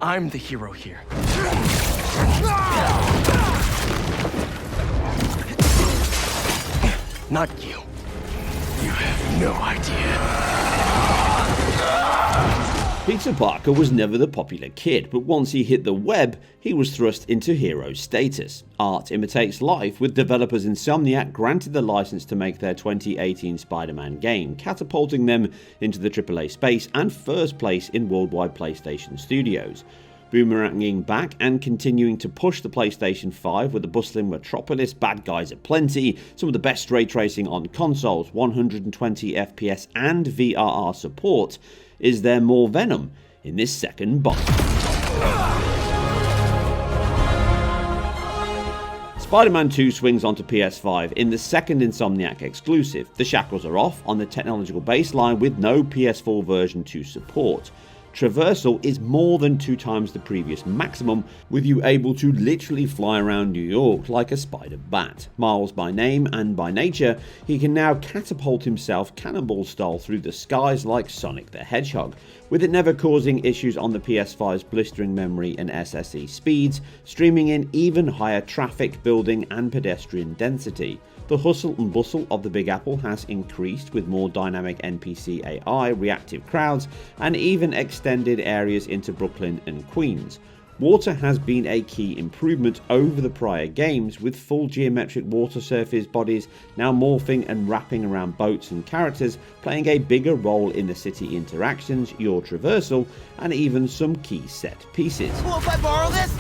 I'm the hero here. Not you. You have no idea. Peter Parker was never the popular kid, but once he hit the web, he was thrust into hero status. Art imitates life, with developers Insomniac granted the license to make their 2018 Spider-Man game, catapulting them into the AAA space and first place in worldwide PlayStation studios. Boomeranging back and continuing to push the PlayStation 5 with a bustling metropolis, bad guys aplenty, some of the best ray tracing on consoles, 120 FPS and VRR support. Is there more Venom in this second box? Spider-Man 2 swings onto PS5 in the second Insomniac exclusive. The shackles are off on the technological baseline with no PS4 version to support. Traversal is more than 2 times the previous maximum, with you able to literally fly around New York like a spider bat. Miles by name and by nature, he can now catapult himself cannonball style through the skies like Sonic the Hedgehog, with it never causing issues on the PS5's blistering memory and SSE speeds, streaming in even higher traffic, building and pedestrian density. The hustle and bustle of the Big Apple has increased with more dynamic NPC AI, reactive crowds, and even extended areas into Brooklyn and Queens. Water has been a key improvement over the prior games, with full geometric water surface bodies now morphing and wrapping around boats and characters, playing a bigger role in the city interactions, your traversal, and even some key set pieces. Cool if I borrow this?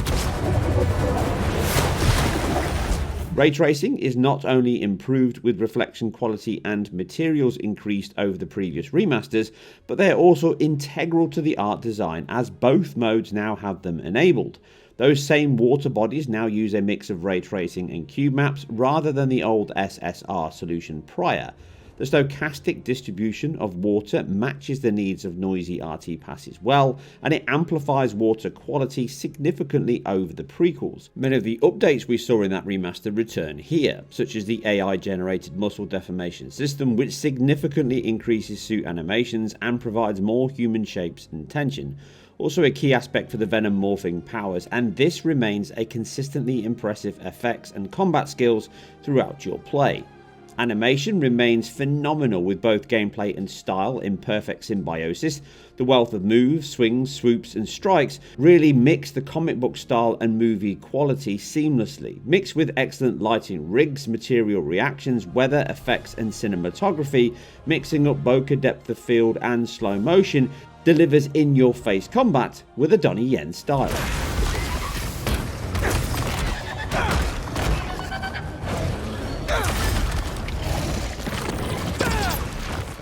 Ray tracing is not only improved with reflection quality and materials increased over the previous remasters, but they are also integral to the art design, as both modes now have them enabled. Those same water bodies now use a mix of ray tracing and cube maps rather than the old SSR solution prior. The stochastic distribution of water matches the needs of noisy RT passes well, and it amplifies water quality significantly over the prequels. Many of the updates we saw in that remaster return here, such as the AI-generated muscle deformation system, which significantly increases suit animations and provides more human shapes and tension. Also a key aspect for the Venom morphing powers, and this remains a consistently impressive effects and combat skills throughout your play. Animation remains phenomenal, with both gameplay and style in perfect symbiosis. The wealth of moves, swings, swoops and strikes really mix the comic book style and movie quality seamlessly, mixed with excellent lighting rigs, material reactions, weather effects and cinematography. Mixing up bokeh depth of field and slow motion delivers in your face combat with a Donnie Yen style.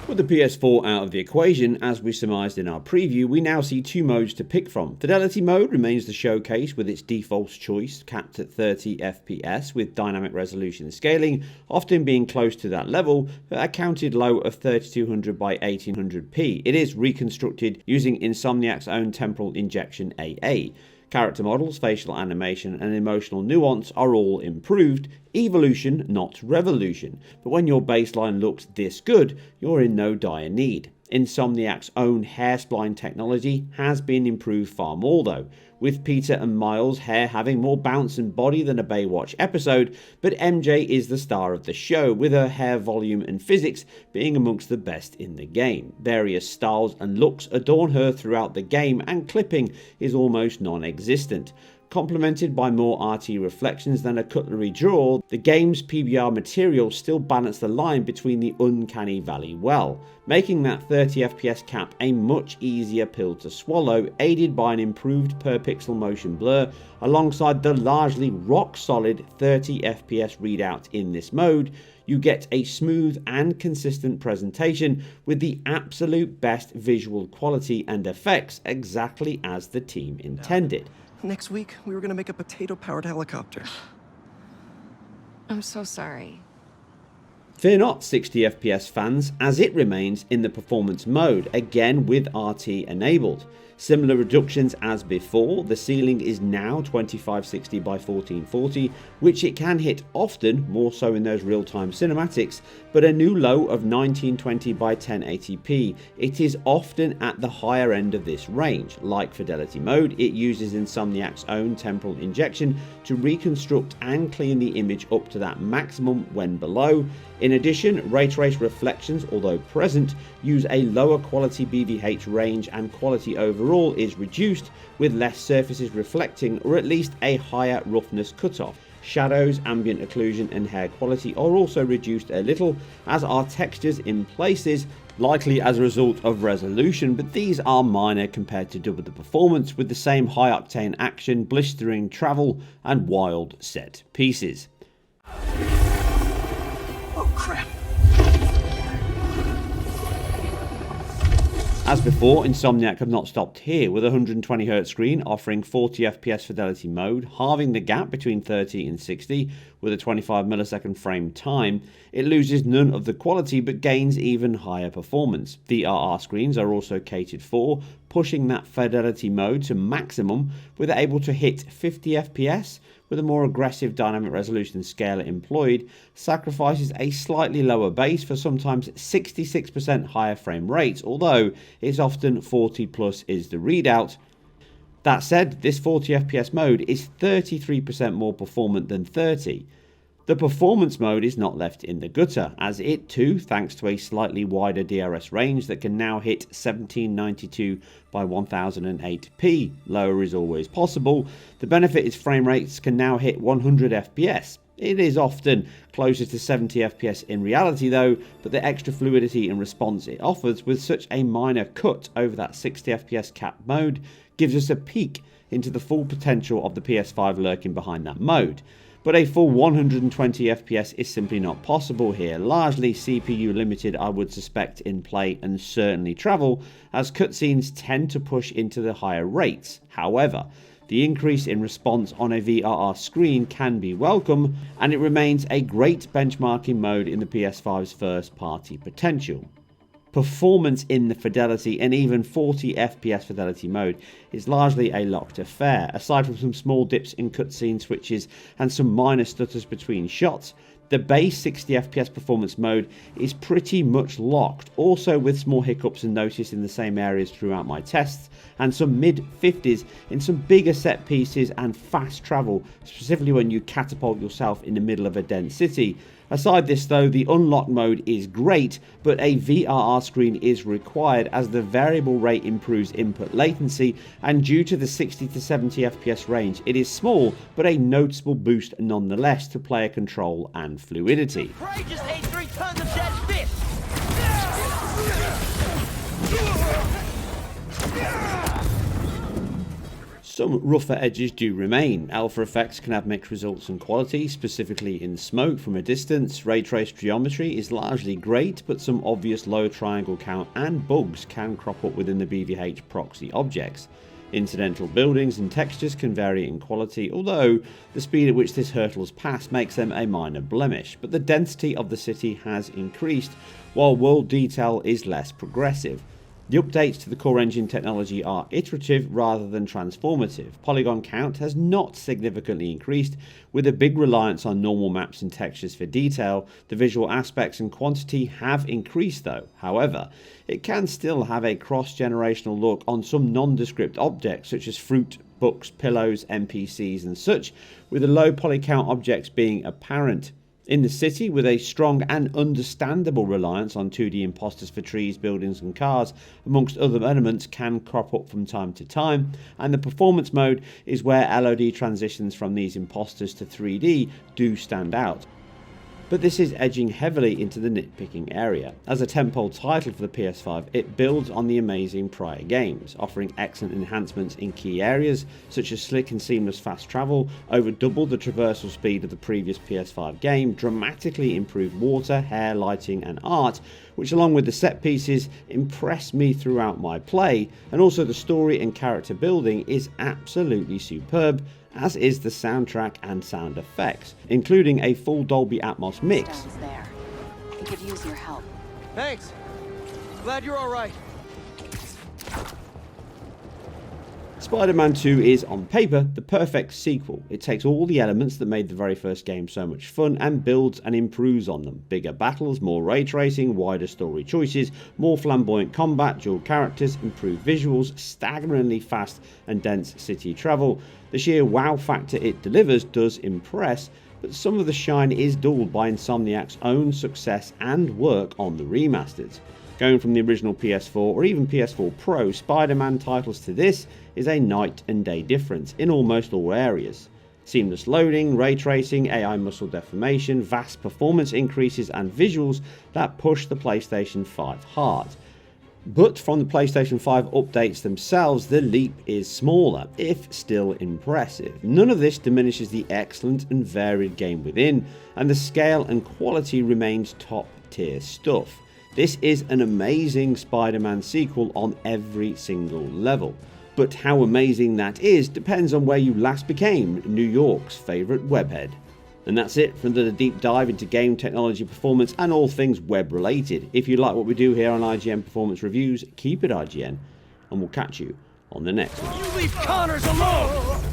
With the PS4 out of the equation, as we surmised in our preview, we now see 2 modes to pick from. Fidelity mode remains the showcase with its default choice capped at 30 FPS with dynamic resolution scaling, often being close to that level, but a counted low of 3200 by 1800p. It is reconstructed using Insomniac's own temporal injection AA. Character models, facial animation and emotional nuance are all improved. Evolution, not revolution. But when your baseline looks this good, you're in no dire need. Insomniac's own hair spline technology has been improved far more though, with Peter and Miles' hair having more bounce and body than a Baywatch episode, but MJ is the star of the show, with her hair volume and physics being amongst the best in the game. Various styles and looks adorn her throughout the game, and clipping is almost non-existent. Complemented by more RT reflections than a cutlery drawer, the game's PBR material still balance the line between the uncanny valley well, making that 30 FPS cap a much easier pill to swallow, aided by an improved per pixel motion blur alongside the largely rock solid 30 FPS readout in this mode. You get a smooth and consistent presentation with the absolute best visual quality and effects, exactly as the team intended. Next week, we were gonna make a potato-powered helicopter. I'm so sorry. Fear not, 60 FPS fans, as it remains in the performance mode, again with RT enabled. Similar reductions as before, the ceiling is now 2560 by 1440, which it can hit often, more so in those real-time cinematics, but a new low of 1920 by 1080p. It is often at the higher end of this range. Like Fidelity Mode, it uses Insomniac's own temporal injection to reconstruct and clean the image up to that maximum when below. In addition, ray trace reflections, although present, use a lower quality BVH range, and quality overall is reduced with less surfaces reflecting, or at least a higher roughness cutoff. Shadows, ambient occlusion and hair quality are also reduced a little, as are textures in places, likely as a result of resolution, but these are minor compared to double the performance with the same high octane action, blistering travel and wild set pieces. Oh crap. As before, Insomniac have not stopped here, with a 120Hz screen offering 40fps fidelity mode, halving the gap between 30 and 60 with a 25 millisecond frame time. It loses none of the quality but gains even higher performance. VRR screens are also catered for, pushing that fidelity mode to maximum, with it able to hit 50fps. With a more aggressive dynamic resolution scaler employed, sacrifices a slightly lower base for sometimes 66% higher frame rates, although it's often 40 plus is the readout. That said, this 40fps mode is 33% more performant than 30. The performance mode is not left in the gutter, as it too, thanks to a slightly wider DRS range that can now hit 1792 by 1008p. Lower is always possible. The benefit is frame rates can now hit 100 FPS. It is often closer to 70 FPS in reality though, but the extra fluidity and response it offers with such a minor cut over that 60 FPS cap mode gives us a peek into the full potential of the PS5 lurking behind that mode. But a full 120 FPS is simply not possible here, largely CPU limited I would suspect in play and certainly travel, as cutscenes tend to push into the higher rates. However, the increase in response on a VRR screen can be welcome, and it remains a great benchmarking mode in the PS5's first party potential. Performance in the fidelity and even 40 FPS fidelity mode is largely a locked affair. Aside from some small dips in cutscene switches and some minor stutters between shots, the base 60 FPS performance mode is pretty much locked, also with small hiccups and noticed in the same areas throughout my tests, and some mid 50s in some bigger set pieces and fast travel, specifically when you catapult yourself in the middle of a dense city. Aside this though, the unlock mode is great, but a VRR screen is required as the variable rate improves input latency, and due to the 60 to 70 FPS range, it is small but a noticeable boost nonetheless to player control and fluidity. Prey just ate 3 tons of dead fish! Some rougher edges do remain. Alpha effects can have mixed results and quality, specifically in smoke from a distance. Ray trace geometry is largely great, but some obvious low triangle count and bugs can crop up within the BVH proxy objects. Incidental buildings and textures can vary in quality, although the speed at which this hurdles past makes them a minor blemish. But the density of the city has increased, while world detail is less progressive. The updates to the core engine technology are iterative rather than transformative. Polygon count has not significantly increased, with a big reliance on normal maps and textures for detail. The visual aspects and quantity have increased though. However, it can still have a cross-generational look on some nondescript objects such as fruit, books, pillows, NPCs and such, with the low poly count objects being apparent. In the city, with a strong and understandable reliance on 2D imposters for trees, buildings and cars, amongst other elements, can crop up from time to time, and the performance mode is where LOD transitions from these imposters to 3D do stand out. But this is edging heavily into the nitpicking area. As a tentpole title for the PS5, it builds on the amazing prior games, offering excellent enhancements in key areas such as slick and seamless fast travel, over double the traversal speed of the previous PS5 game, dramatically improved water, hair, lighting and art, which along with the set pieces impressed me throughout my play, and also the story and character building is absolutely superb, as is the soundtrack and sound effects, including a full Dolby Atmos mix. There. I could use your help. Thanks. Glad you're all right. Spider-Man 2 is, on paper, the perfect sequel. It takes all the elements that made the very first game so much fun and builds and improves on them. Bigger battles, more ray tracing, wider story choices, more flamboyant combat, dual characters, improved visuals, staggeringly fast and dense city travel. The sheer wow factor it delivers does impress, but some of the shine is dulled by Insomniac's own success and work on the remasters. Going from the original PS4 or even PS4 Pro Spider-Man titles to this is a night and day difference in almost all areas. Seamless loading, ray tracing, AI muscle deformation, vast performance increases and visuals that push the PlayStation 5 hard. But from the PlayStation 5 updates themselves, the leap is smaller, if still impressive. None of this diminishes the excellent and varied game within, and the scale and quality remains top tier stuff. This is an amazing Spider-Man sequel on every single level. But how amazing that is depends on where you last became New York's favourite webhead. And that's it for the deep dive into game technology, performance and all things web related. If you like what we do here on IGN Performance Reviews, keep it IGN, and we'll catch you on the next one. You leave Connors alone!